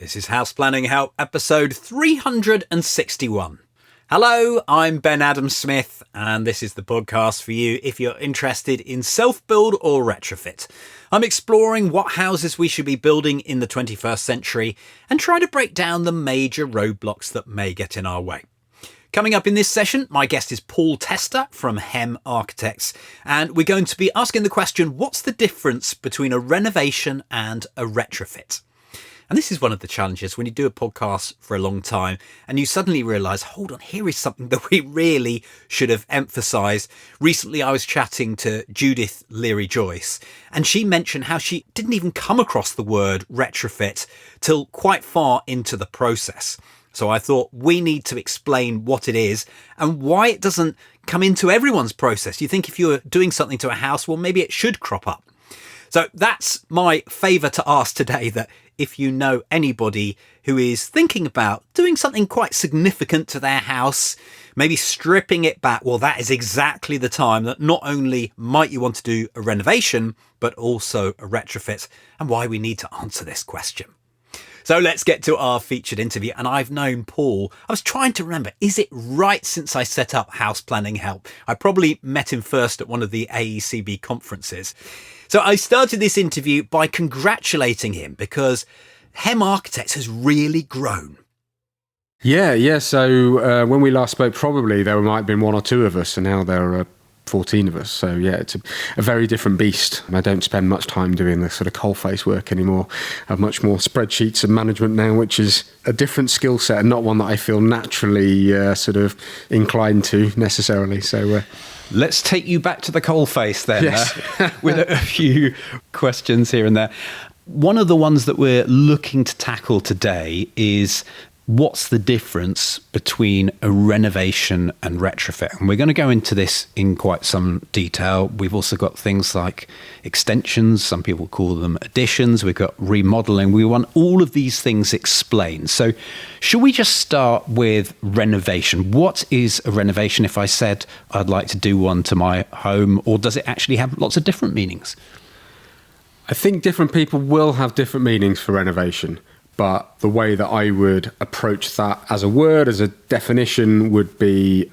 This is House Planning Help, episode 361. Hello, I'm Ben Adam-Smith, and this is the podcast for you if you're interested in self-build or retrofit. I'm exploring what houses we should be building in the 21st century and try to break down the major roadblocks that may get in our way. Coming up in this session, my guest is Paul Testa from Hem Architects, and we're going to be asking the question, what's the difference between a renovation and a retrofit? And this is one of the challenges when you do a podcast for a long time and you suddenly realise, hold on, here is something that we really should have emphasised. Recently, I was chatting to Judith Leary-Joyce, and she mentioned how she didn't even come across the word retrofit till quite far into the process. So I thought we need to explain what it is and why it doesn't come into everyone's process. You think if you're doing something to a house, well, maybe it should crop up. So that's my favour to ask today, that if you know anybody who is thinking about doing something quite significant to their house, maybe stripping it back, well, that is exactly the time that not only might you want to do a renovation, but also a retrofit, and why we need to answer this question. So let's get to our featured interview. And I've known Paul, I was trying to remember, is it right since I set up House Planning Help? I probably met him first at one of the AECB conferences. So I started this interview by congratulating him because Hem Architects has really grown. Yeah. So when we last spoke, probably there might have been one or two of us, and now there are 14 of us. So yeah, it's a very different beast. I don't spend much time doing the sort of coalface work anymore. I have much more spreadsheets and management now, which is a different skill set and not one that I feel naturally sort of inclined to necessarily. So let's take you back to the coalface then, yes. With a few questions here and there. One of the ones that we're looking to tackle today is, what's the difference between a renovation and retrofit? And we're going to go into this in quite some detail. We've also got things like extensions. Some people call them additions. We've got remodeling. We want all of these things explained. So should we just start with renovation? What is a renovation if I said I'd like to do one to my home, or does it actually have lots of different meanings? I think different people will have different meanings for renovation. But the way that I would approach that as a word, as a definition, would be,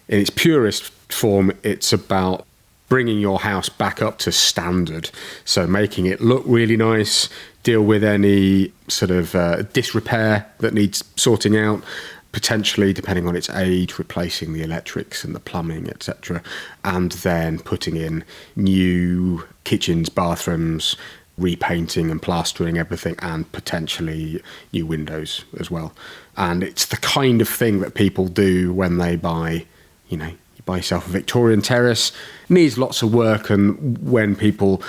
in its purest form, it's about bringing your house back up to standard. So making it look really nice, deal with any sort of disrepair that needs sorting out, potentially, depending on its age, replacing the electrics and the plumbing, etc. And then putting in new kitchens, bathrooms, repainting and plastering everything, and potentially new windows as well. And it's the kind of thing that people do when they buy, you buy yourself a Victorian terrace, needs lots of work. And when people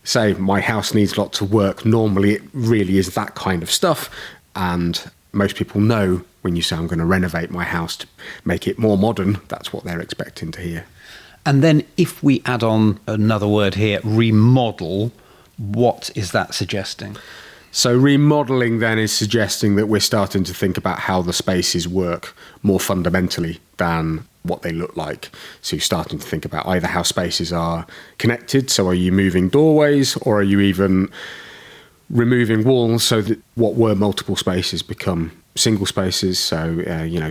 say my house needs lots of work, normally it really is that kind of stuff. And most people know when you say I'm going to renovate my house to make it more modern, that's what they're expecting to hear. And then if we add on another word here, remodel, what is that suggesting? So remodeling then is suggesting that we're starting to think about how the spaces work more fundamentally than what they look like. So you're starting to think about either how spaces are connected. So are you moving doorways, or are you even removing walls so that what were multiple spaces become single spaces? So,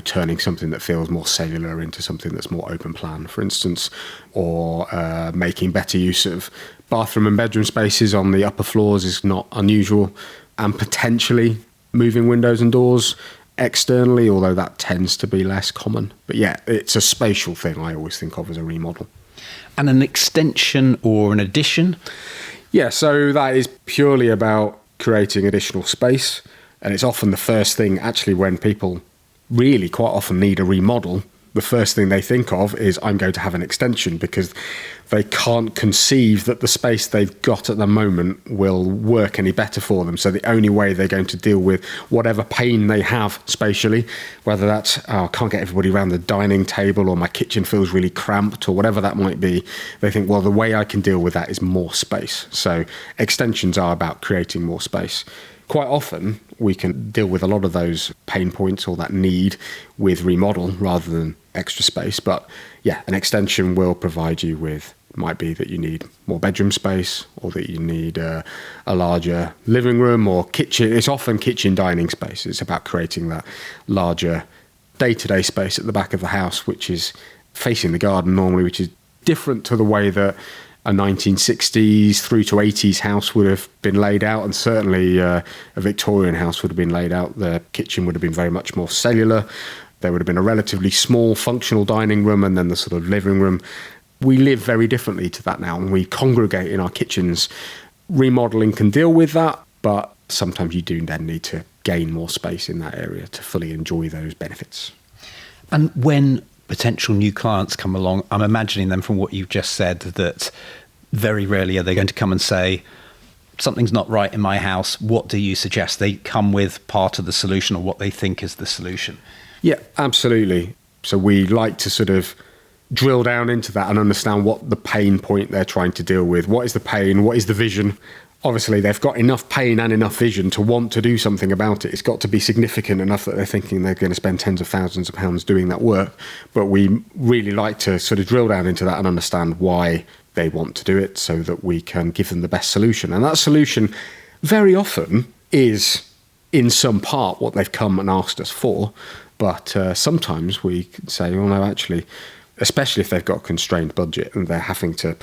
turning something that feels more cellular into something that's more open plan, for instance, or making better use of bathroom and bedroom spaces on the upper floors is not unusual, and potentially moving windows and doors externally, although that tends to be less common. But yeah, it's a spatial thing I always think of as a remodel. And an extension or an addition? Yeah, so that is purely about creating additional space. And it's often the first thing, actually, when people really quite often need a remodel, the first thing they think of is, I'm going to have an extension, because they can't conceive that the space they've got at the moment will work any better for them. So the only way they're going to deal with whatever pain they have spatially, whether that's, I can't get everybody around the dining table, or my kitchen feels really cramped, or whatever that might be, they think, well, the way I can deal with that is more space. So extensions are about creating more space. Quite often, we can deal with a lot of those pain points or that need with remodel rather than extra space. But yeah, an extension will provide you with It might be that you need more bedroom space, or that you need a larger living room or kitchen. It's often kitchen dining space. It's about creating that larger day-to-day space at the back of the house, which is facing the garden normally, which is different to the way that a 1960s through to 80s house would have been laid out, and certainly a Victorian house would have been laid out. The kitchen would have been very much more cellular. There would have been a relatively small functional dining room and then the sort of living room. We live very differently to that now, and we congregate in our kitchens. Remodeling can deal with that, but sometimes you do then need to gain more space in that area to fully enjoy those benefits. And when potential new clients come along, I'm imagining them from what you've just said that very rarely are they going to come and say, something's not right in my house, what do you suggest? They come with part of the solution or what they think is the solution. Yeah, absolutely. So we like to sort of drill down into that and understand what the pain point they're trying to deal with. What is the pain? What is the vision? Obviously, they've got enough pain and enough vision to want to do something about it. It's got to be significant enough that they're thinking they're going to spend tens of thousands of pounds doing that work. But we really like to sort of drill down into that and understand why they want to do it so that we can give them the best solution. And that solution very often is in some part what they've come and asked us for. But sometimes we can say, well, no, actually, especially if they've got a constrained budget and they're having to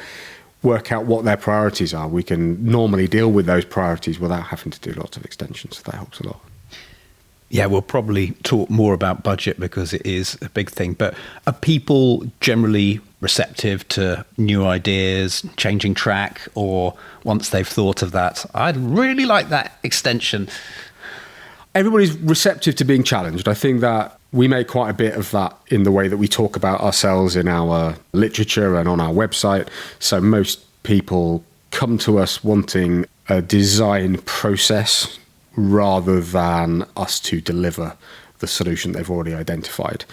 work out what their priorities are, we can normally deal with those priorities without having to do lots of extensions. So that helps a lot. Yeah, we'll probably talk more about budget because it is a big thing. But are people generally receptive to new ideas, changing track, or once they've thought of that, I'd really like that extension? Everybody's receptive to being challenged. I think that we make quite a bit of that in the way that we talk about ourselves in our literature and on our website. So most people come to us wanting a design process rather than us to deliver the solution they've already identified.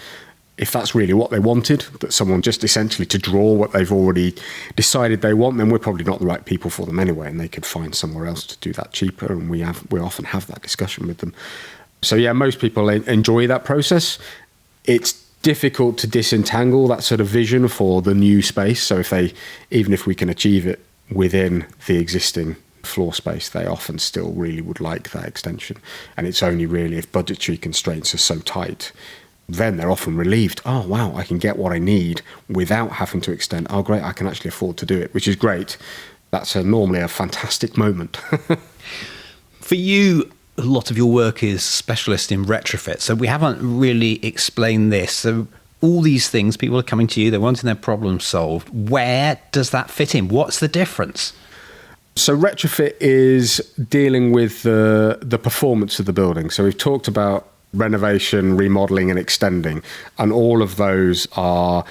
If that's really what they wanted, that someone just essentially to draw what they've already decided they want, then we're probably not the right people for them anyway, and they could find somewhere else to do that cheaper, and we often have that discussion with them. So yeah, most people enjoy that process. It's difficult to disentangle that sort of vision for the new space. So even if we can achieve it within the existing floor space, they often still really would like that extension. And it's only really if budgetary constraints are so tight, then they're often relieved. Oh, wow, I can get what I need without having to extend. Oh, great, I can actually afford to do it, which is great. That's normally a fantastic moment. For you, a lot of your work is specialist in retrofit. So we haven't really explained this. So all these things, people are coming to you, they're wanting their problem solved. Where does that fit in? What's the difference? So retrofit is dealing with the performance of the building. So we've talked about renovation, remodeling and extending, and all of those are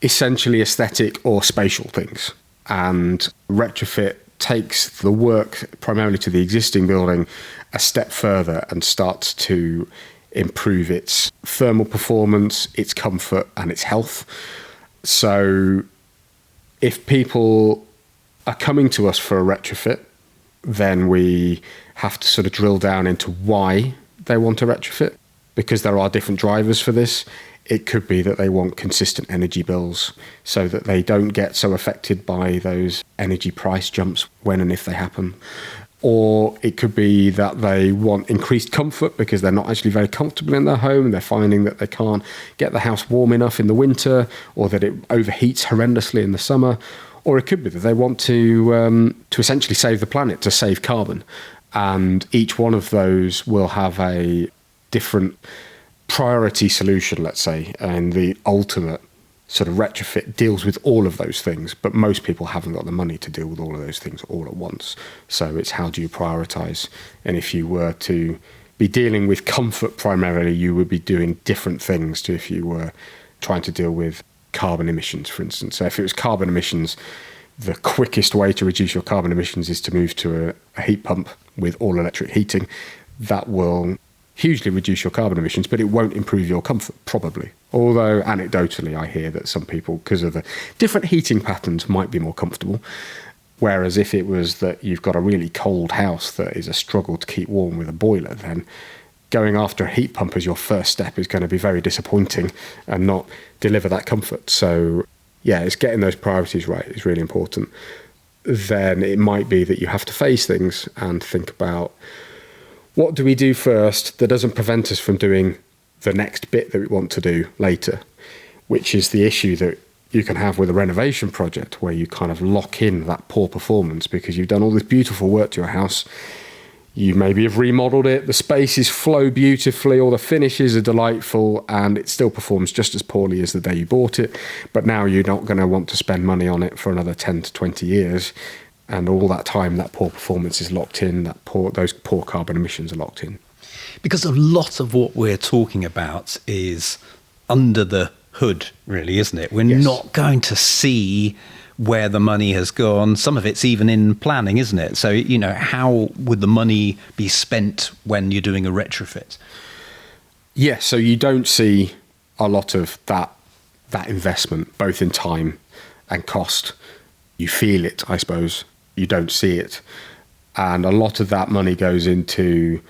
essentially aesthetic or spatial things. And retrofit takes the work primarily to the existing building a step further and starts to improve its thermal performance, its comfort and its health. So if people are coming to us for a retrofit, then we have to sort of drill down into why they want a retrofit, because there are different drivers for this. It could be that they want consistent energy bills so that they don't get so affected by those energy price jumps when and if they happen. Or it could be that they want increased comfort because they're not actually very comfortable in their home and they're finding that they can't get the house warm enough in the winter, or that it overheats horrendously in the summer. Or it could be that they want to essentially save the planet, to save carbon. And each one of those will have a different priority solution, let's say, and the ultimate sort of retrofit deals with all of those things, but most people haven't got the money to deal with all of those things all at once. So it's how do you prioritize? And if you were to be dealing with comfort primarily, you would be doing different things to if you were trying to deal with carbon emissions, for instance. So if it was carbon emissions, the quickest way to reduce your carbon emissions is to move to a heat pump with all electric heating. That will hugely reduce your carbon emissions, but it won't improve your comfort, probably. Although anecdotally, I hear that some people, because of the different heating patterns, might be more comfortable. Whereas if it was that you've got a really cold house that is a struggle to keep warm with a boiler, then going after a heat pump as your first step is going to be very disappointing and not deliver that comfort. So it's getting those priorities right is really important. Then it might be that you have to face things and think about, what do we do first that doesn't prevent us from doing the next bit that we want to do later, which is the issue that you can have with a renovation project where you kind of lock in that poor performance because you've done all this beautiful work to your house. You maybe have remodeled it, the spaces flow beautifully, all the finishes are delightful, and it still performs just as poorly as the day you bought it. But now you're not going to want to spend money on it for another 10 to 20 years. And all that time, that poor performance is locked in, those poor carbon emissions are locked in. Because a lot of what we're talking about is under the hood, really, isn't it? We're not going to see where the money has gone. Some of it's even in planning, isn't it? So, how would the money be spent when you're doing a retrofit? Yes, so you don't see a lot of that investment, both in time and cost. You feel it, I suppose. You don't see it. And a lot of that money goes into,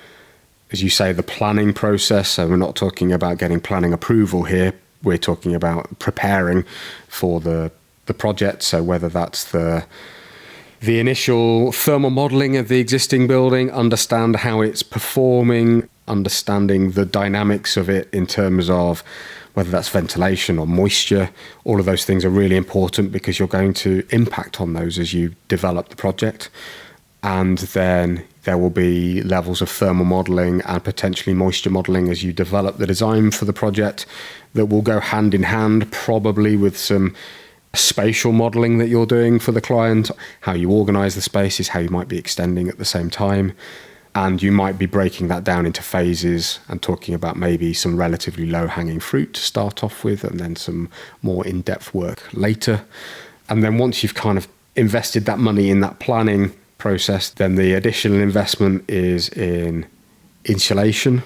as you say, the planning process. So we're not talking about getting planning approval here. We're talking about preparing for the project. So whether that's the initial thermal modelling of the existing building, understand how it's performing, understanding the dynamics of it in terms of whether that's ventilation or moisture. All of those things are really important because you're going to impact on those as you develop the project. And then there will be levels of thermal modelling and potentially moisture modelling as you develop the design for the project that will go hand in hand, probably with some spatial modelling that you're doing for the client, how you organise the spaces, how you might be extending at the same time. And you might be breaking that down into phases and talking about maybe some relatively low-hanging fruit to start off with and then some more in-depth work later. And then once you've kind of invested that money in that planning process, then the additional investment is in insulation.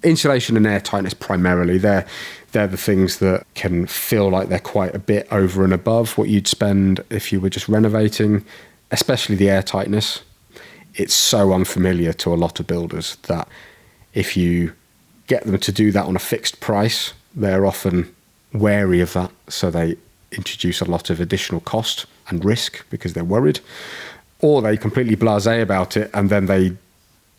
Insulation and air tightness primarily. They're the things that can feel like they're quite a bit over and above what you'd spend if you were just renovating, especially the air tightness. It's so unfamiliar to a lot of builders that if you get them to do that on a fixed price, they're often wary of that. So they introduce a lot of additional cost and risk because they're worried. Or they completely blasé about it and then they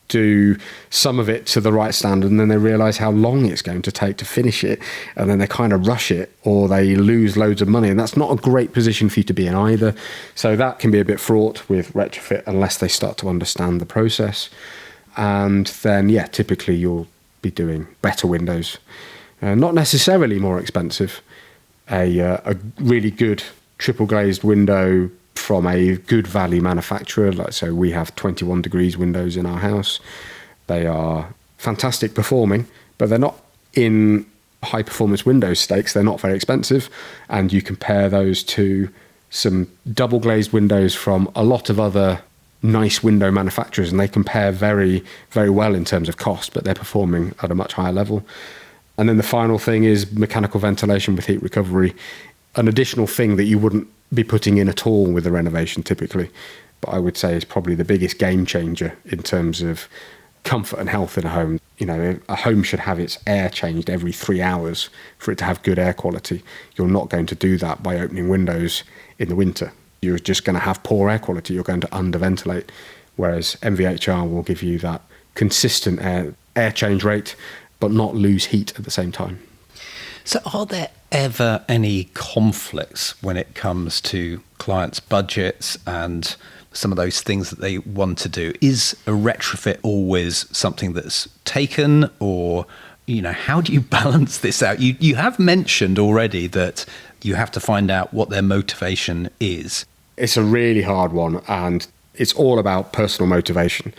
do some of it to the right standard and then they realise how long it's going to take to finish it and then they kind of rush it or they lose loads of money, and that's not a great position for you to be in either. So that can be a bit fraught with retrofit unless they start to understand the process. And then, typically you'll be doing better windows. Not necessarily more expensive. A really good triple glazed window from a good value manufacturer. So we have 21 degrees windows in our house. They are fantastic performing, but they're not in high performance windows stakes. They're not very expensive. And you compare those to some double glazed windows from a lot of other nice window manufacturers, and they compare very, very well in terms of cost, but they're performing at a much higher level. And then the final thing is mechanical ventilation with heat recovery, an additional thing that you wouldn't be putting in at all with a renovation typically, but I would say is probably the biggest game changer in terms of comfort and health in a home. A home should have its air changed every 3 hours for it to have good air quality. You're not going to do that by opening windows in the winter. You're just going to have poor air quality. You're going to underventilate, whereas MVHR will give you that consistent air change rate but not lose heat at the same time. So are there ever any conflicts when it comes to clients' budgets and some of those things that they want to do? Is a retrofit always something that's taken, or, how do you balance this out? You have mentioned already that you have to find out what their motivation is. It's a really hard one, and it's all about personal motivation.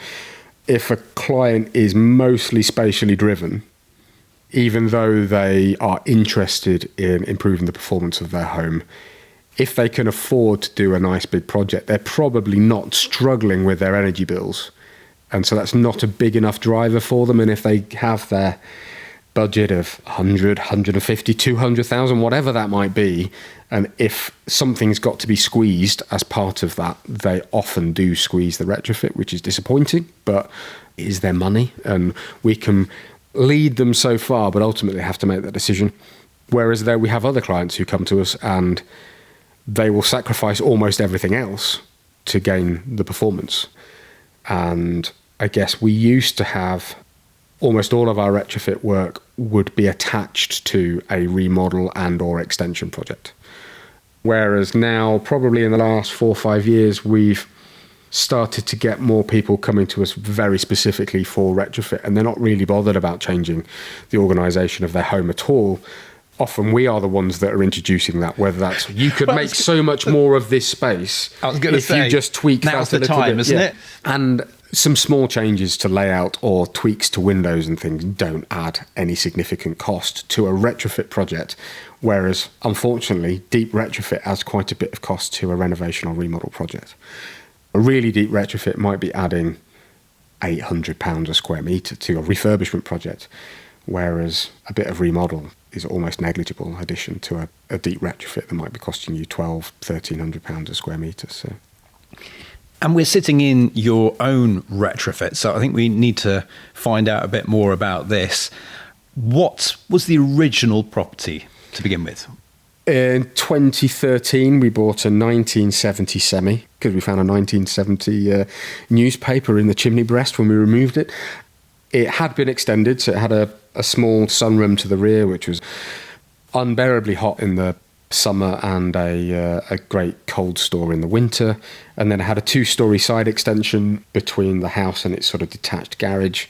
If a client is mostly spatially driven, even though they are interested in improving the performance of their home, if they can afford to do a nice big project, they're probably not struggling with their energy bills. And so that's not a big enough driver for them. And if they have their budget of 100, 150, 200,000, whatever that might be, and if something's got to be squeezed as part of that, they often do squeeze the retrofit, which is disappointing, but it is their money. And we can lead them so far, but ultimately have to make that decision. Whereas there we have other clients who come to us and they will sacrifice almost everything else to gain the performance. And I guess we used to have almost all of our retrofit work would be attached to a remodel and or extension project. Whereas now, probably in the last 4 or 5 years, we've started to get more people coming to us very specifically for retrofit, and they're not really bothered about changing the organisation of their home at all. Often we are the ones that are introducing that, whether that's you could make so much more of this space if you just tweak that a little bit. Now's the time, isn't it? And some small changes to layout or tweaks to windows and things don't add any significant cost to a retrofit project, whereas unfortunately deep retrofit adds quite a bit of cost to a renovation or remodel project. A really deep retrofit might be adding £800 a square metre to a refurbishment project, whereas a bit of remodel is almost negligible addition to a deep retrofit that might be costing you £1,200-1,300 a square metre. So. And we're sitting in your own retrofit, so I think we need to find out a bit more about this. What was the original property to begin with? In 2013, we bought a 1970 semi because we found a 1970 newspaper in the chimney breast when we removed it. It had been extended, so it had a small sunroom to the rear, which was unbearably hot in the summer and a great cold store in the winter. And then it had a 2-storey side extension between the house and its sort of detached garage.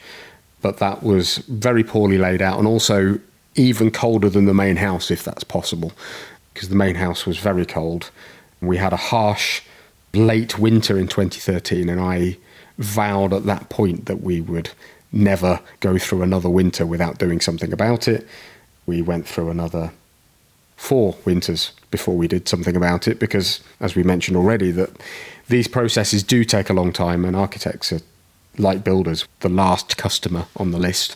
But that was very poorly laid out and also even colder than the main house, if that's possible, because the main house was very cold. We had a harsh late winter in 2013, and I vowed at that point that we would never go through another winter without doing something about it. We went through another 4 winters before we did something about it, because, as we mentioned already, that these processes do take a long time, and architects are, like builders, the last customer on the list.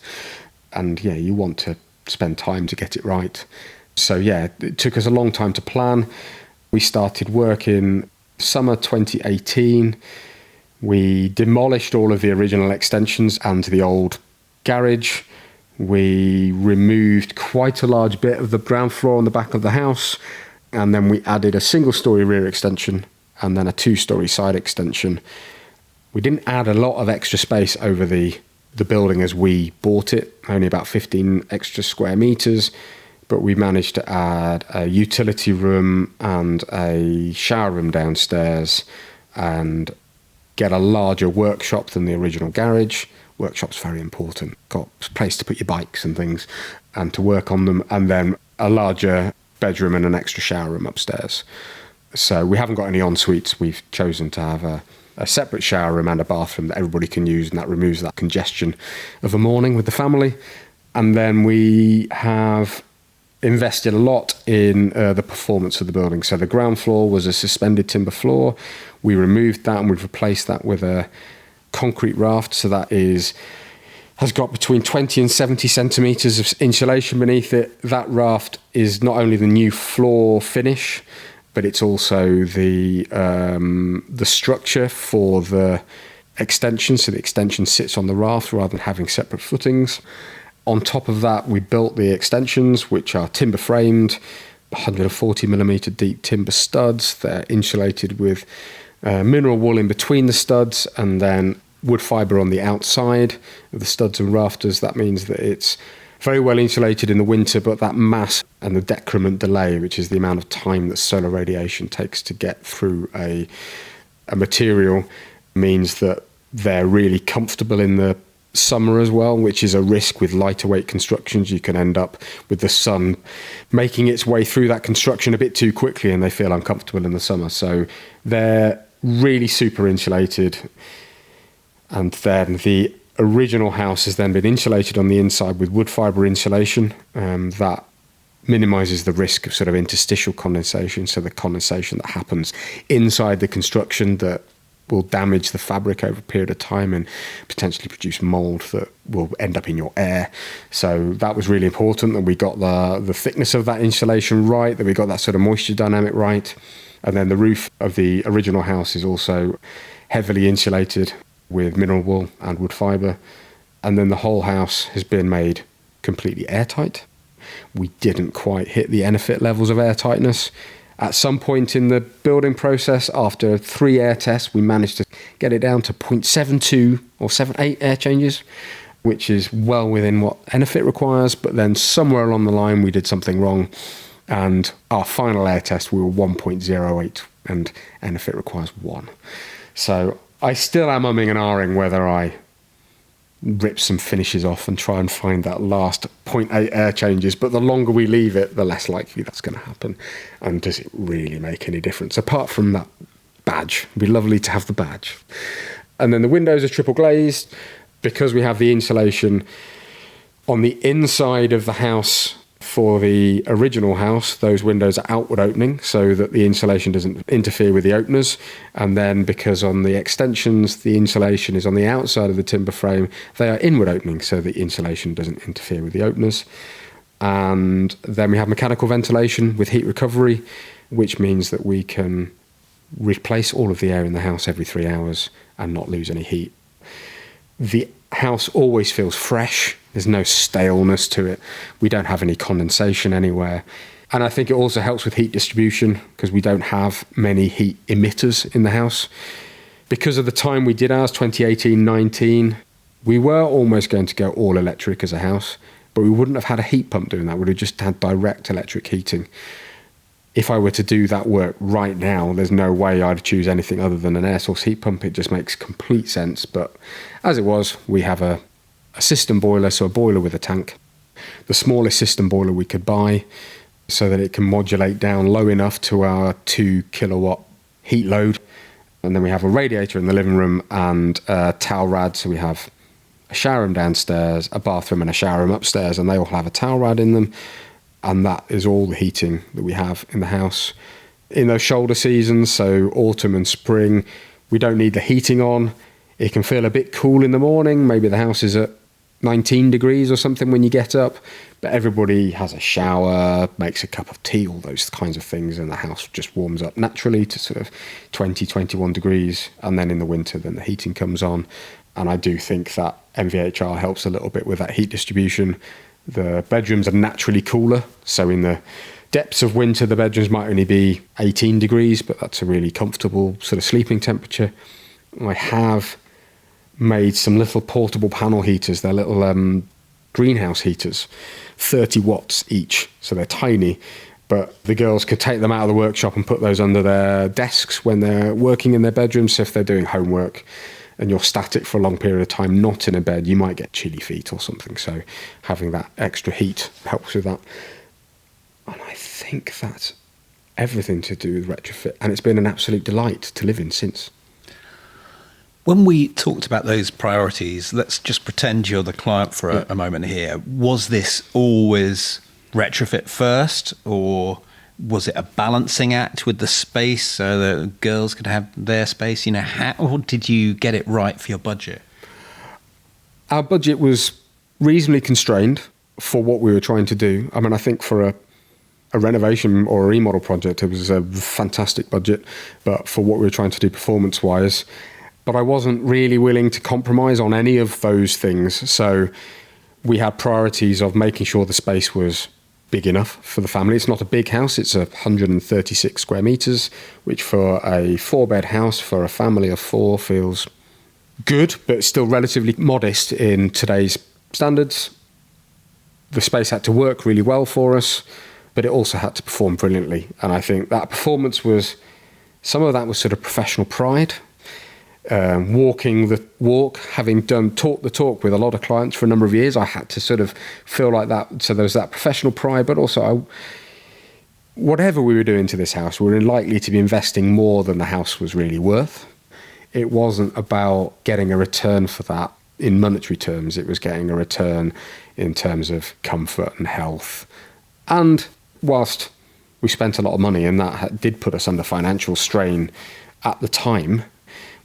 And yeah, you want to spend time to get it right. So yeah, it took us a long time to plan. We started work in summer 2018. We demolished all of the original extensions and the old garage. We removed quite a large bit of the ground floor on the back of the house, and then we added a single-storey rear extension and then a 2-storey side extension. We didn't add a lot of extra space over the building as we bought it, only about 15 extra square metres, but we managed to add a utility room and a shower room downstairs and get a larger workshop than the original garage. Workshop's very important. Got a place to put your bikes and things and to work on them, and then a larger bedroom and an extra shower room upstairs. So we haven't got any en-suites. We've chosen to have a separate shower room and a bathroom that everybody can use, and that removes that congestion of a morning with the family. And then we have invested a lot in the performance of the building. So the ground floor was a suspended timber floor. We removed that and we've replaced that with a concrete raft. So that has got between 20 and 70 centimetres of insulation beneath it. That raft is not only the new floor finish, but it's also the structure for the extension. So the extension sits on the raft rather than having separate footings. On top of that, we built the extensions, which are timber framed, 140 millimetre deep timber studs. They're insulated with mineral wool in between the studs, and then wood fibre on the outside of the studs and rafters. That means that it's very well insulated in the winter, but that mass and the decrement delay, which is the amount of time that solar radiation takes to get through a material, means that they're really comfortable in the summer as well, which is a risk with lighter weight constructions. You can end up with the sun making its way through that construction a bit too quickly and they feel uncomfortable in the summer. So they're really super insulated. And then the original house has then been insulated on the inside with wood fibre insulation. That minimises the risk of sort of interstitial condensation, so the condensation that happens inside the construction that will damage the fabric over a period of time and potentially produce mould that will end up in your air. So that was really important, that we got the thickness of that insulation right, that we got that sort of moisture dynamic right. And then the roof of the original house is also heavily insulated with mineral wool and wood fibre. And then the whole house has been made completely airtight. We didn't quite hit the Enefit levels of airtightness. At some point in the building process, after 3 air tests, we managed to get it down to 0.72 or 0.78 air changes, which is well within what Enofit requires. But then somewhere along the line, we did something wrong. And our final air test, we were 1.08, and Enofit requires 1. So I still am umming and ahhing whether I rip some finishes off and try and find that last 0.8 air changes, but the longer we leave it, the less likely that's going to happen. And does it really make any difference apart from that badge? It'd be lovely to have the badge. And then the windows are triple glazed because we have the insulation on the inside of the house. For the original house, those windows are outward opening so that the insulation doesn't interfere with the openers. And then because on the extensions, the insulation is on the outside of the timber frame, they are inward opening so the insulation doesn't interfere with the openers. And then we have mechanical ventilation with heat recovery, which means that we can replace all of the air in the house every 3 hours and not lose any heat. The house always feels fresh. There's no staleness to it. We don't have any condensation anywhere. And I think it also helps with heat distribution because we don't have many heat emitters in the house. Because of the time we did ours, 2018-19, we were almost going to go all electric as a house, but we wouldn't have had a heat pump doing that. We would have just had direct electric heating. If I were to do that work right now, there's no way I'd choose anything other than an air source heat pump. It just makes complete sense. But as it was, we have a system boiler, so a boiler with a tank. The smallest system boiler we could buy so that it can modulate down low enough to our 2 kilowatt heat load. And then we have a radiator in the living room and a towel rad. So we have a shower room downstairs, a bathroom and a shower room upstairs, and they all have a towel rad in them. And that is all the heating that we have in the house. In those shoulder seasons, so autumn and spring, we don't need the heating on. It can feel a bit cool in the morning. Maybe the house is at 19 degrees or something when you get up, but everybody has a shower, makes a cup of tea, all those kinds of things, and the house just warms up naturally to sort of 20, 21 degrees. And then in the winter, then the heating comes on. And I do think that MVHR helps a little bit with that heat distribution. The bedrooms are naturally cooler, so in the depths of winter, the bedrooms might only be 18 degrees, but that's a really comfortable sort of sleeping temperature. I have made some little portable panel heaters. They're little greenhouse heaters, 30 watts each, so they're tiny, but the girls could take them out of the workshop and put those under their desks when they're working in their bedrooms. So if they're doing homework and you're static for a long period of time, not in a bed, you might get chilly feet or something. So having that extra heat helps with that. And I think that's everything to do with retrofit. And it's been an absolute delight to live in since. When we talked about those priorities, let's just pretend you're the client for a moment here. Was this always retrofit first, or was it a balancing act with the space so that girls could have their space? You know, how did you get it right for your budget? Our budget was reasonably constrained for what we were trying to do. I mean, I think for a renovation or a remodel project, it was a fantastic budget, but for what we were trying to do performance-wise, but I wasn't really willing to compromise on any of those things. So we had priorities of making sure the space was big enough for the family. It's not a big house. It's 136 square meters, which for a 4-bed house for a family of 4 feels good, but still relatively modest in today's standards. The space had to work really well for us, but it also had to perform brilliantly. And I think that performance was, some of that was sort of professional pride. Walking the walk, having taught the talk with a lot of clients for a number of years, I had to sort of feel like that. So there was that professional pride, but also whatever we were doing to this house, we were likely to be investing more than the house was really worth. It wasn't about getting a return for that in monetary terms. It was getting a return in terms of comfort and health. And whilst we spent a lot of money, and that did put us under financial strain at the time,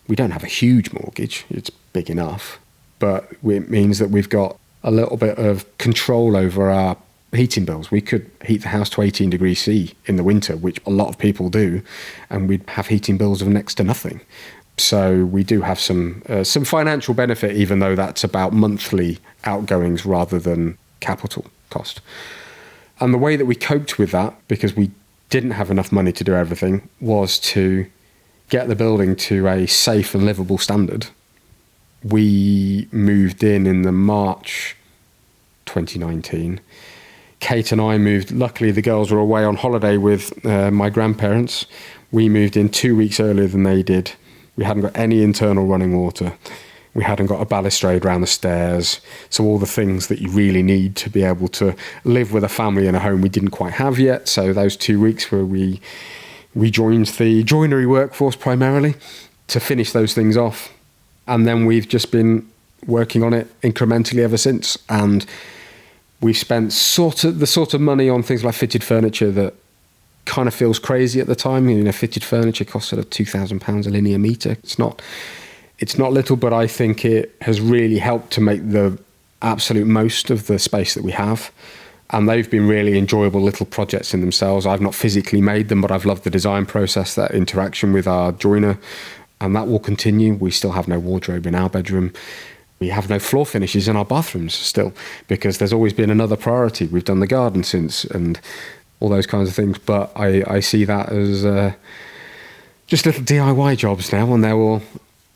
we don't have a huge mortgage. It's big enough, but it means that we've got a little bit of control over our heating bills. We could heat the house to 18 degrees C in the winter, which a lot of people do, and we'd have heating bills of next to nothing. So we do have some financial benefit, even though that's about monthly outgoings rather than capital cost. And the way that we coped with that, because we didn't have enough money to do everything, was to get the building to a safe and livable standard. We moved in the March 2019. Kate and I moved. Luckily, the girls were away on holiday with my grandparents. We moved in 2 weeks earlier than they did. We hadn't got any internal running water. We hadn't got a balustrade around the stairs. So all the things that you really need to be able to live with a family in a home we didn't quite have yet. So those 2 weeks where we joined the joinery workforce primarily to finish those things off. And then we've just been working on it incrementally ever since. And we've spent the sort of money on things like fitted furniture that kind of feels crazy at the time. You know, fitted furniture costs sort of £2,000 a linear metre. It's not little, but I think it has really helped to make the absolute most of the space that we have. And they've been really enjoyable little projects in themselves. I've not physically made them, but I've loved the design process, that interaction with our joiner, and that will continue. We still have no wardrobe in our bedroom. We have no floor finishes in our bathrooms still, because there's always been another priority. We've done the garden since and all those kinds of things. But I see that as just little DIY jobs now, and they will,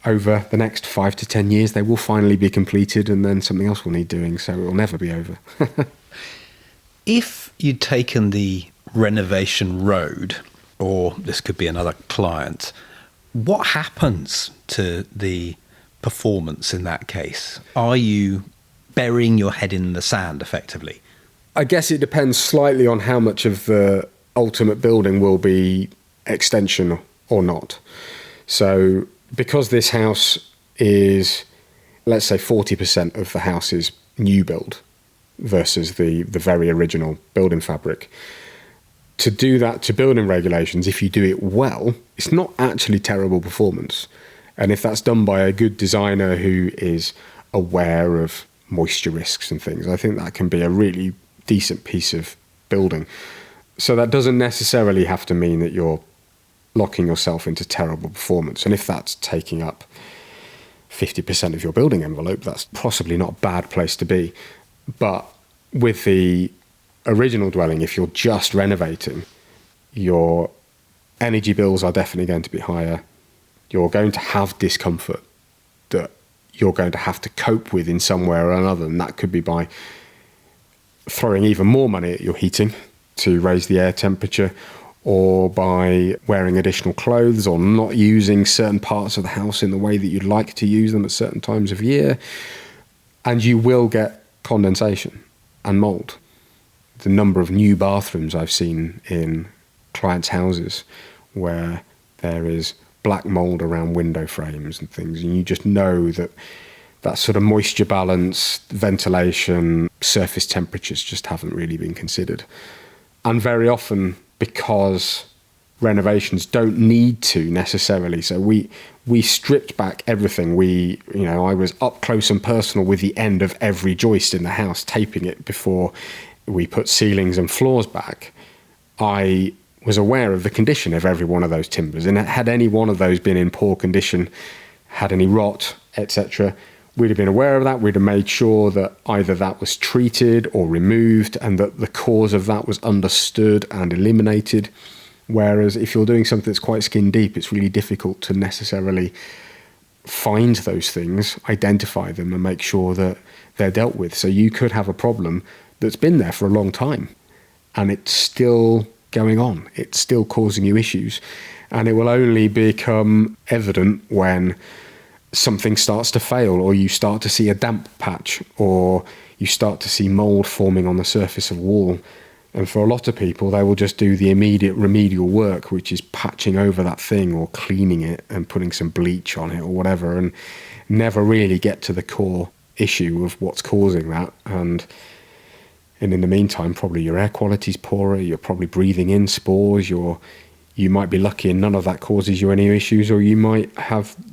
over the next 5 to 10 years, they will finally be completed, and then something else will need doing, so it will never be over. If you'd taken the renovation road, or this could be another client, what happens to the performance in that case? Are you burying your head in the sand effectively? I guess it depends slightly on how much of the ultimate building will be extension or not. So because this house is, let's say 40% of the house is new build versus the very original building fabric, to do that to building regulations, if you do it well, it's not actually terrible performance. And if that's done by a good designer who is aware of moisture risks and things, I think that can be a really decent piece of building. So that doesn't necessarily have to mean that you're locking yourself into terrible performance. And if that's taking up 50% of your building envelope, that's possibly not a bad place to be. But with the original dwelling, if you're just renovating, your energy bills are definitely going to be higher. You're going to have discomfort that you're going to have to cope with in some way or another. And that could be by throwing even more money at your heating to raise the air temperature, or by wearing additional clothes, or not using certain parts of the house in the way that you'd like to use them at certain times of year. And you will get condensation and mold. The number of new bathrooms I've seen in clients' houses where there is black mold around window frames and things, and you just know that that sort of moisture balance, ventilation, surface temperatures just haven't really been considered. And very often, because renovations don't need to necessarily, so we stripped back everything. I was up close and personal with the end of every joist in the house, taping it before we put ceilings and floors back. I was aware of the condition of every one of those timbers, and had any one of those been in poor condition, had any rot, etc., we'd have been aware of that. We'd have made sure that either that was treated or removed, and that the cause of that was understood and eliminated. Whereas if you're doing something that's quite skin deep, it's really difficult to necessarily find those things, identify them, and make sure that they're dealt with. So you could have a problem that's been there for a long time, and it's still going on. It's still causing you issues. And it will only become evident when something starts to fail, or you start to see a damp patch, or you start to see mold forming on the surface of a wall. And for a lot of people, they will just do the immediate remedial work, which is patching over that thing or cleaning it and putting some bleach on it or whatever, and never really get to the core issue of what's causing that. And in the meantime, probably your air quality's poorer, you're probably breathing in spores, you might be lucky and none of that causes you any issues, or you might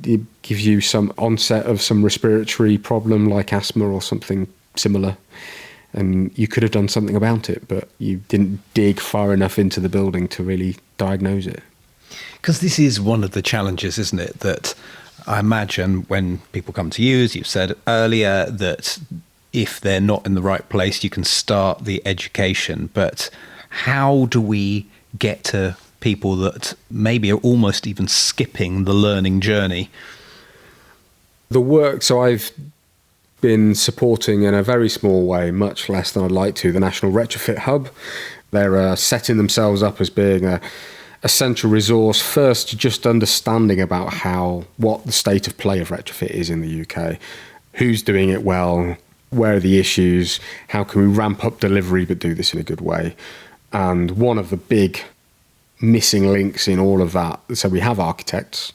it gives you some onset of some respiratory problem like asthma or something similar. And you could have done something about it, but you didn't dig far enough into the building to really diagnose it. Because this is one of the challenges, isn't it? That I imagine when people come to you, as you've said earlier, that if they're not in the right place, you can start the education. But how do we get to people that maybe are almost even skipping the learning journey? The work, so I've been supporting in a very small way, much less than I'd like to, the National Retrofit Hub. They're setting themselves up as being a central resource, first just understanding about what the state of play of retrofit is in the UK, who's doing it well, where are the issues, how can we ramp up delivery but do this in a good way. And one of the big missing links in all of that, so we have architects,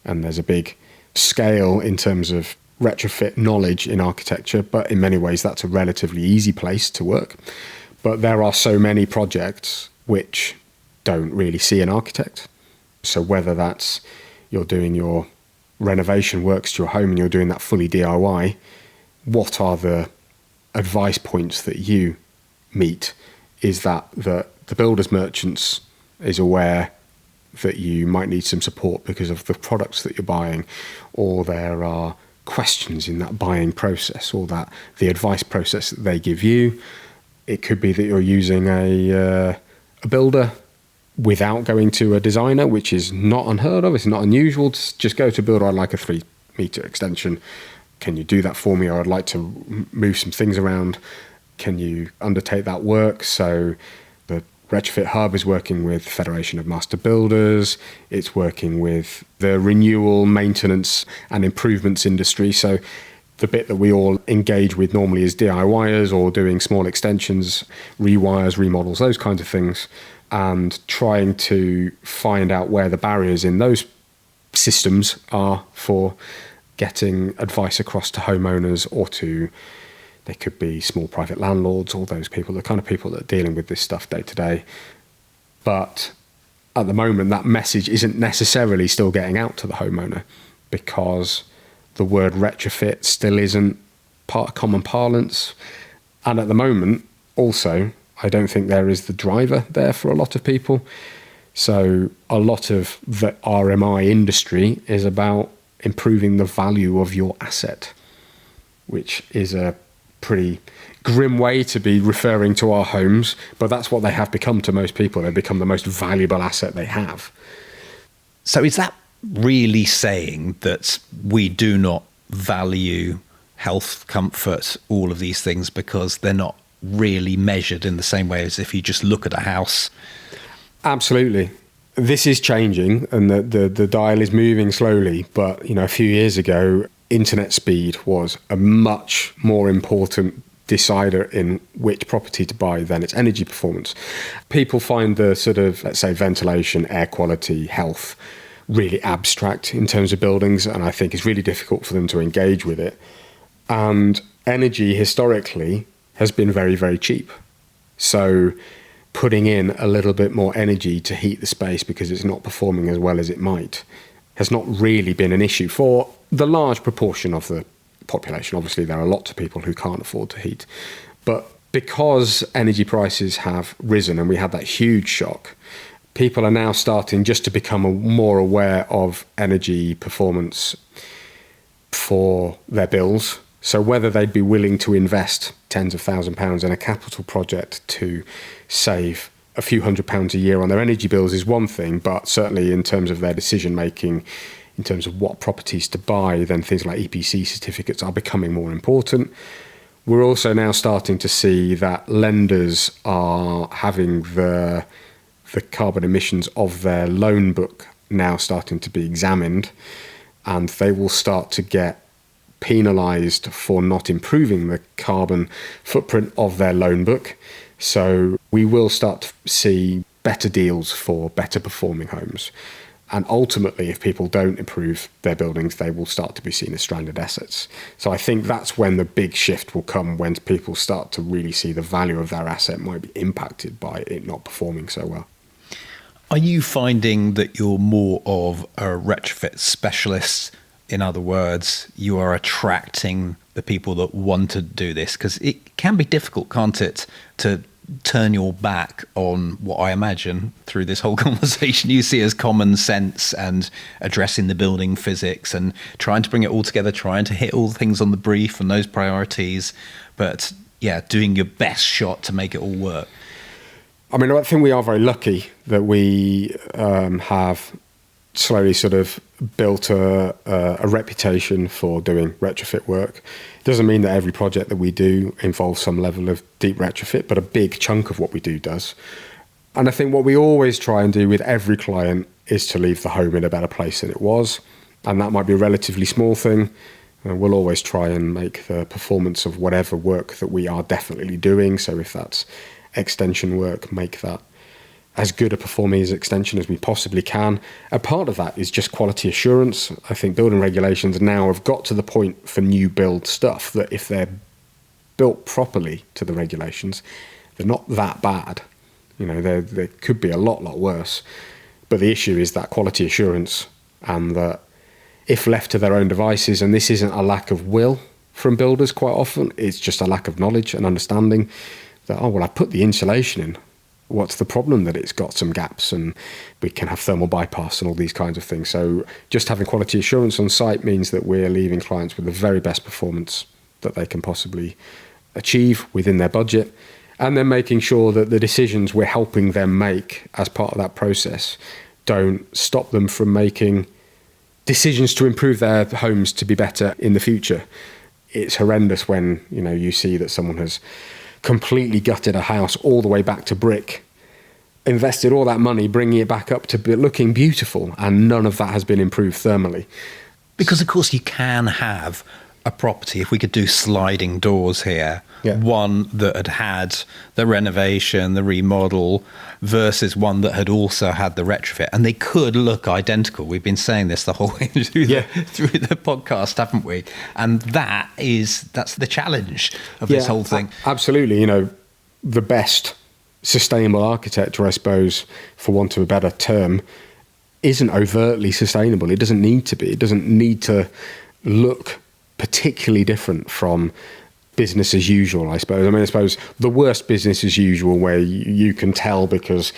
and there's a big scale in terms of retrofit knowledge in architecture, but in many ways that's a relatively easy place to work. But there are so many projects which don't really see an architect. So whether that's you're doing your renovation works to your home and you're doing that fully DIY, what are the advice points that you meet? Is that the builder's merchants is aware that you might need some support because of the products that you're buying, or there are questions in that buying process, or that the advice process that they give you. It could be that you're using a builder without going to a designer, which is not unheard of. It's not unusual to just go to a builder. I'd like a 3-meter extension. Can you do that for me? Or I'd like to move some things around. Can you undertake that work? So the Retrofit Hub is working with Federation of Master Builders. It's working with the renewal, maintenance and improvements industry. So the bit that we all engage with normally is DIYers or doing small extensions, rewires, remodels, those kinds of things, and trying to find out where the barriers in those systems are for getting advice across to homeowners, or they could be small private landlords, all those people, the kind of people that are dealing with this stuff day to day. But at the moment, that message isn't necessarily still getting out to the homeowner, because the word retrofit still isn't part of common parlance. And at the moment, also, I don't think there is the driver there for a lot of people. So a lot of the RMI industry is about improving the value of your asset, which is a pretty grim way to be referring to our homes, but that's what they have become to most people. They've become the most valuable asset they have. So is that really saying that we do not value health, comfort, all of these things because they're not really measured in the same way as if you just look at a house? Absolutely. This is changing, and the dial is moving slowly. But a few years ago, internet speed was a much more important decider in which property to buy than its energy performance. People find the sort of, let's say, ventilation, air quality, health really abstract in terms of buildings, and I think it's really difficult for them to engage with it. And energy historically has been very, very cheap. So putting in a little bit more energy to heat the space because it's not performing as well as it might has not really been an issue for the large proportion of the population. Obviously, there are lots of people who can't afford to heat. But because energy prices have risen and we had that huge shock, people are now starting just to become more aware of energy performance for their bills. So whether they'd be willing to invest tens of £1,000s in a capital project to save a few £100s a year on their energy bills is one thing, but certainly in terms of their decision making, in terms of what properties to buy, then things like EPC certificates are becoming more important. We're also now starting to see that lenders are having the carbon emissions of their loan book now starting to be examined, and they will start to get penalised for not improving the carbon footprint of their loan book. So we will start to see better deals for better performing homes. And ultimately, if people don't improve their buildings, they will start to be seen as stranded assets. So I think that's when the big shift will come, when people start to really see the value of their asset might be impacted by it not performing so well. Are you finding that you're more of a retrofit specialist? In other words, you are attracting the people that want to do this? Because it can be difficult, can't it, to turn your back on what I imagine through this whole conversation you see as common sense and addressing the building physics and trying to bring it all together, trying to hit all the things on the brief and those priorities, but yeah, doing your best shot to make it all work. I mean, I think we are very lucky that we have slowly sort of built a reputation for doing retrofit work. It doesn't mean that every project that we do involves some level of deep retrofit, but a big chunk of what we do does. And I think what we always try and do with every client is to leave the home in a better place than it was. And that might be a relatively small thing. We'll always try and make the performance of whatever work that we are definitely doing. So if that's extension work, make that as good a performing as extension as we possibly can. A part of that is just quality assurance. I think building regulations now have got to the point for new build stuff that if they're built properly to the regulations, they're not that bad. You know, they could be a lot worse. But the issue is that quality assurance, and that if left to their own devices, and this isn't a lack of will from builders quite often, it's just a lack of knowledge and understanding that, oh, well, I put the insulation in. What's the problem that it's got some gaps, and we can have thermal bypass and all these kinds of things. So just having quality assurance on site means that we're leaving clients with the very best performance that they can possibly achieve within their budget, and then making sure that the decisions we're helping them make as part of that process don't stop them from making decisions to improve their homes to be better in the future. It's horrendous when, you know, you see that someone has completely gutted a house all the way back to brick, invested all that money bringing it back up to looking beautiful, and none of that has been improved thermally. Because, of course, you can have a property, if we could do sliding doors here, one that had had the renovation, the remodel, versus one that had also had the retrofit, and they could look identical. We've been saying this the whole way through the podcast, haven't we? And that's the challenge of this whole thing. Absolutely. You know, the best sustainable architecture, I suppose, for want of a better term, isn't overtly sustainable. It doesn't need to be. It doesn't need to look particularly different from business as usual, I suppose. I mean, I suppose the worst business as usual, where you can tell because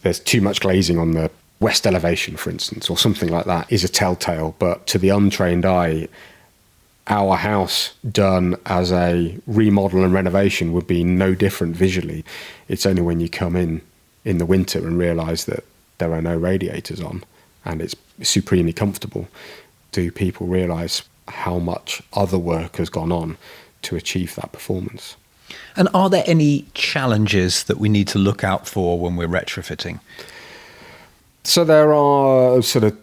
there's too much glazing on the west elevation, for instance, or something like that, is a telltale. But to the untrained eye, our house done as a remodel and renovation would be no different visually. It's only when you come in the winter and realise that there are no radiators on and it's supremely comfortable do people realise how much other work has gone on to achieve that performance. And are there any challenges that we need to look out for when we're retrofitting? So there are sort of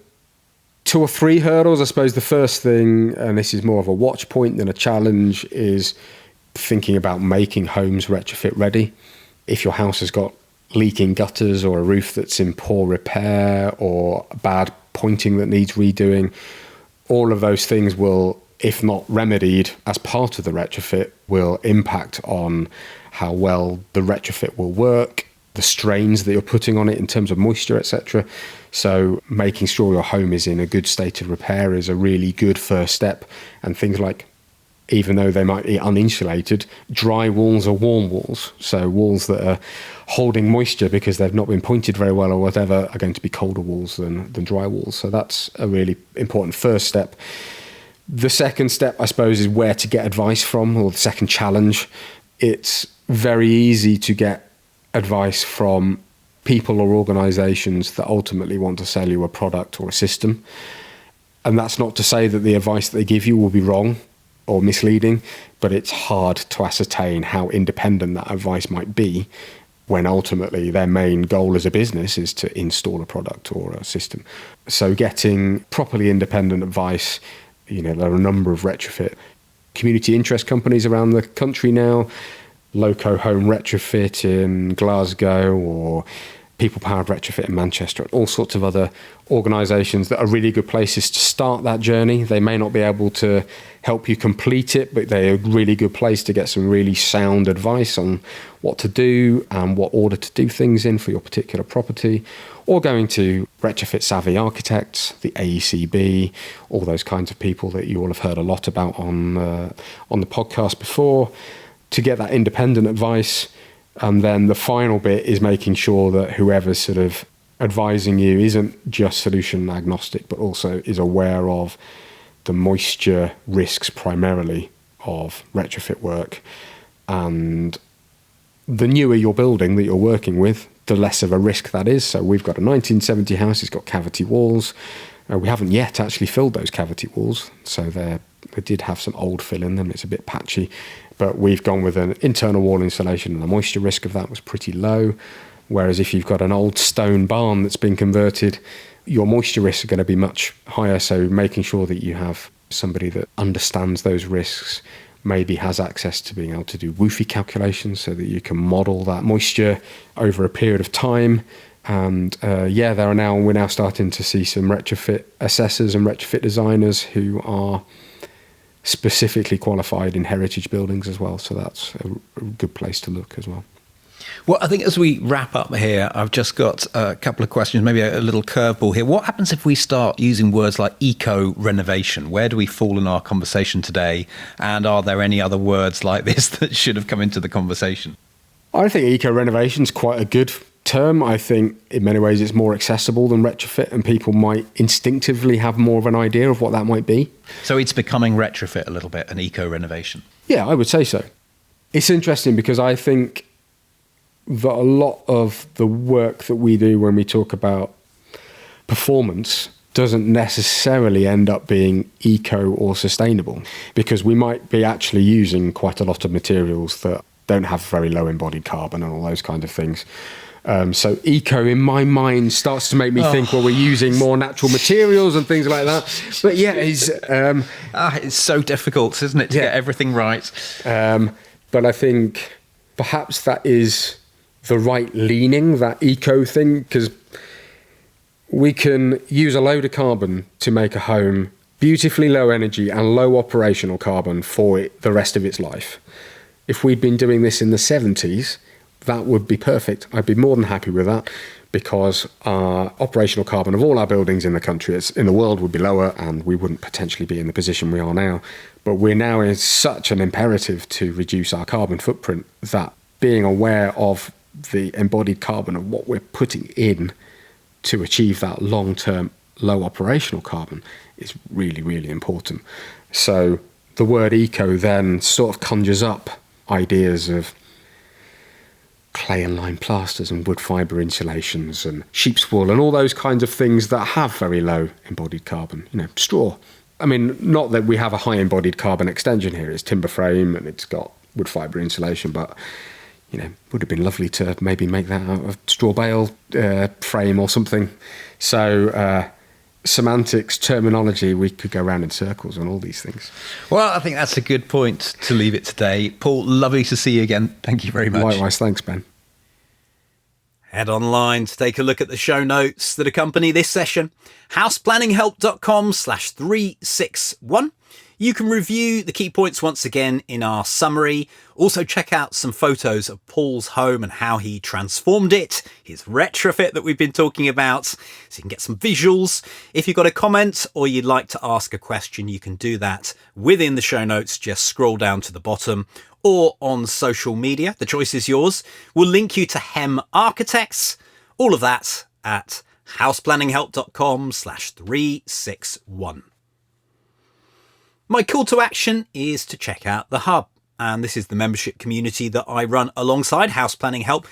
2 or 3 hurdles. I suppose the first thing, and this is more of a watch point than a challenge, is thinking about making homes retrofit ready. If your house has got leaking gutters or a roof that's in poor repair or bad pointing that needs redoing, all of those things will, if not remedied as part of the retrofit, will impact on how well the retrofit will work, the strains that you're putting on it in terms of moisture, etc. So making sure your home is in a good state of repair is a really good first step. And things like, even though they might be uninsulated, dry walls are warm walls. So walls that are holding moisture because they've not been pointed very well or whatever are going to be colder walls than dry walls. So that's a really important first step. The second step, I suppose, is where to get advice from, or the second challenge. It's very easy to get advice from people or organisations that ultimately want to sell you a product or a system. And that's not to say that the advice that they give you will be wrong or misleading, but it's hard to ascertain how independent that advice might be when ultimately their main goal as a business is to install a product or a system. So getting properly independent advice, you know, there are a number of retrofit community interest companies around the country now, Loco Home Retrofit in Glasgow or People Powered Retrofit in Manchester, and all sorts of other organisations that are really good places to start that journey. They may not be able to help you complete it, but they're a really good place to get some really sound advice on what to do and what order to do things in for your particular property, or going to retrofit savvy architects, the AECB, all those kinds of people that you all have heard a lot about on the podcast before, to get that independent advice. And then the final bit is making sure that whoever's sort of advising you isn't just solution agnostic, but also is aware of the moisture risks primarily of retrofit work, and the newer your building that you're working with, the less of a risk that is. So we've got a 1970 house, it's got cavity walls. We haven't yet actually filled those cavity walls, so they did have some old fill in them. It's a bit patchy, but we've gone with an internal wall insulation, and the moisture risk of that was pretty low. Whereas if you've got an old stone barn that's been converted, your moisture risks are going to be much higher. So making sure that you have somebody that understands those risks, maybe has access to being able to do WUFI calculations so that you can model that moisture over a period of time. And we're now starting to see some retrofit assessors and retrofit designers who are specifically qualified in heritage buildings as well. So that's a good place to look as well. Well, I think as we wrap up here, I've just got a couple of questions, maybe a little curveball here. What happens if we start using words like eco-renovation? Where do we fall in our conversation today? And are there any other words like this that should have come into the conversation? I think eco-renovation is quite a good term. I think in many ways it's more accessible than retrofit, and people might instinctively have more of an idea of what that might be. So it's becoming retrofit a little bit, an eco-renovation? Yeah, I would say so. It's interesting because I think that a lot of the work that we do when we talk about performance doesn't necessarily end up being eco or sustainable, because we might be actually using quite a lot of materials that don't have very low embodied carbon and all those kind of things. So eco in my mind starts to make me think, well, we're using more natural materials and things like that. But yeah, it's so difficult, isn't it, to get everything right? But I think perhaps that is the right leaning, that eco thing, because we can use a load of carbon to make a home beautifully low energy and low operational carbon for the rest of its life. If we'd been doing this in the 70s, that would be perfect. I'd be more than happy with that, because our operational carbon of all our buildings in the country, in the world, would be lower, and we wouldn't potentially be in the position we are now. But we're now in such an imperative to reduce our carbon footprint that being aware of the embodied carbon of what we're putting in to achieve that long-term low operational carbon is really, really important. So the word eco then sort of conjures up ideas of clay and lime plasters and wood fibre insulations and sheep's wool and all those kinds of things that have very low embodied carbon. Straw. I mean, not that we have a high embodied carbon extension here. It's timber frame and it's got wood fibre insulation, but would have been lovely to maybe make that out of straw bale frame or something. So semantics, terminology, we could go around in circles on all these things. Well, I think that's a good point to leave it today. Paul, lovely to see you again. Thank you very much. Likewise, thanks, Ben. Head online to take a look at the show notes that accompany this session. houseplanninghelp.com/361. You can review the key points once again in our summary. Also check out some photos of Paul's home and how he transformed it, his retrofit that we've been talking about, so you can get some visuals. If you've got a comment or you'd like to ask a question, you can do that within the show notes. Just scroll down to the bottom, or on social media. The choice is yours. We'll link you to Hem Architects. All of that at houseplanninghelp.com/361. My call to action is to check out the Hub. And this is the membership community that I run alongside House Planning Help,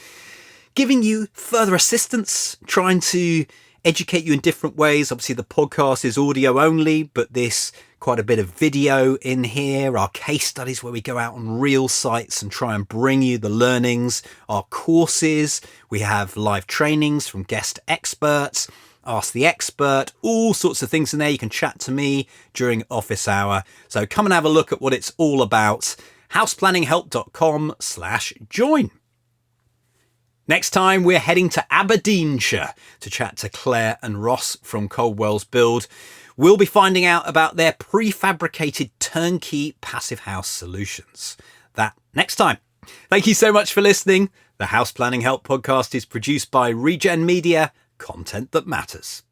giving you further assistance, trying to educate you in different ways. Obviously, the podcast is audio only, but this quite a bit of video in here, our case studies where we go out on real sites and try and bring you the learnings, our courses. We have live trainings from guest experts, Ask the Expert, all sorts of things in there. You can chat to me during office hour. So come and have a look at what it's all about. houseplanninghelp.com/join. Next time, we're heading to Aberdeenshire to chat to Claire and Ross from Coldwell's Build. We'll be finding out about their prefabricated turnkey passive house solutions. That next time. Thank you so much for listening. The House Planning Help podcast is produced by Regen Media, content that matters.